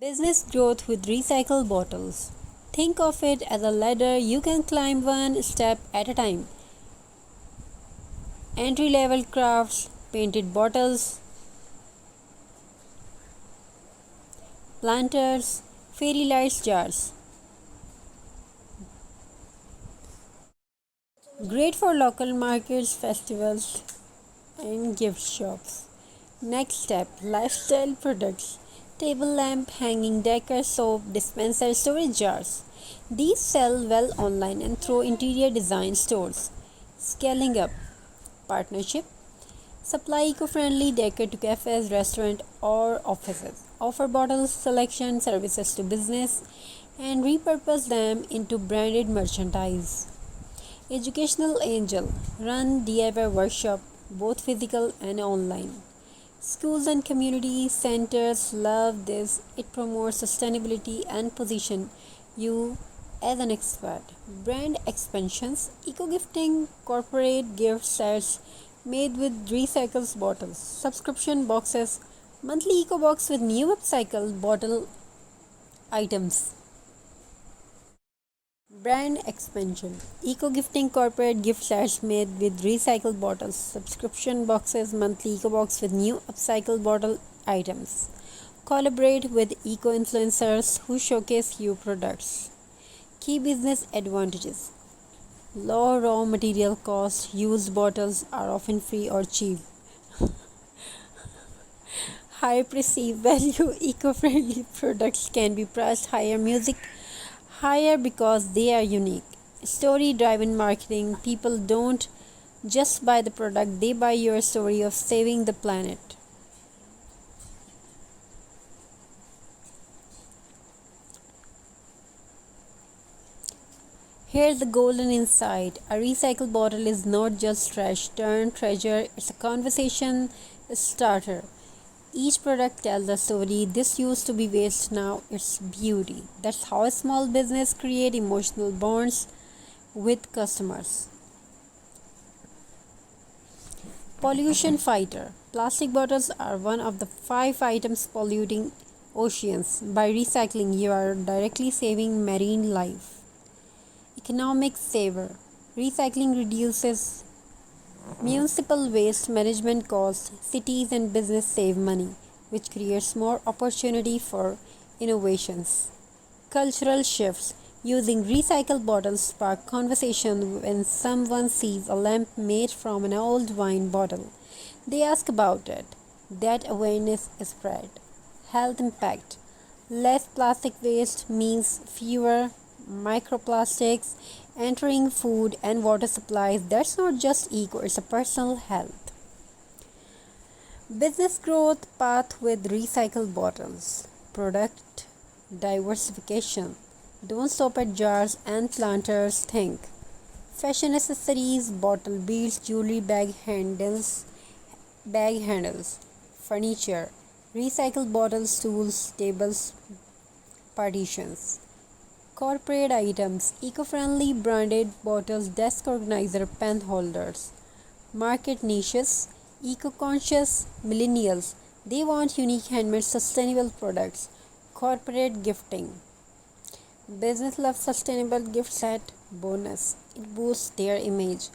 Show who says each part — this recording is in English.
Speaker 1: Business growth with recycled bottles. Think of it as a ladder you can climb one step at a time. Entry level crafts, painted bottles, planters, fairy lights jars. Great for local markets, festivals, and gift shops. Next step, lifestyle products. Table lamp, hanging decor, soap, dispenser, storage jars. These sell well online and through interior design stores. Scaling up. Partnership. Supply eco-friendly decor to cafes, restaurants, or offices. Offer bottles selection services to business and repurpose them into branded merchandise. Educational Angel run DIY workshop both physical and online. Schools and community centers love this. It promotes sustainability and position you as an expert. Brand expansions, eco gifting, corporate gift sets made with recycled bottles, subscription boxes, monthly eco box with new upcycled bottle items. Brand expansion, eco gifting, corporate gift sets made with recycled bottles, subscription boxes, monthly eco box with new upcycled bottle items. Collaborate with eco influencers who showcase your products. Key business advantages: low raw material cost, used bottles are often free or cheap. High perceived value, eco friendly products can be priced higher because they are unique. Story driven marketing, people don't just buy the product, they buy your story of saving the planet. Here's the golden insight: a recycled bottle is not just trash turned treasure, it's a conversation starter. Each product tells a story. This used to be waste, now it's beauty. That's how a small business create emotional bonds with customers. Pollution fighter. Plastic bottles are one of the 5 items polluting oceans. By recycling, you are directly saving marine life. Economic saver. Recycling reduces municipal waste management costs. Cities and business save money, which creates more opportunity for innovations. Cultural shifts. Using recycled bottles spark conversation when someone sees a lamp made from an old wine bottle. They ask about it. That awareness is spread. Health impact. Less plastic waste means fewer microplastics entering food and water supplies. That's not just eco, it's a personal health. Business growth path with recycled bottles. Product diversification. Don't stop at jars and planters. Think. Fashion accessories, bottle beads, jewelry, bag handles, furniture, recycled bottles, tools, tables, partitions. Corporate items, eco-friendly branded bottles, desk organizer, pen holders. Market niches, eco-conscious millennials. They want unique handmade sustainable products. Corporate gifting. Business loves sustainable gift set bonus. It boosts their image.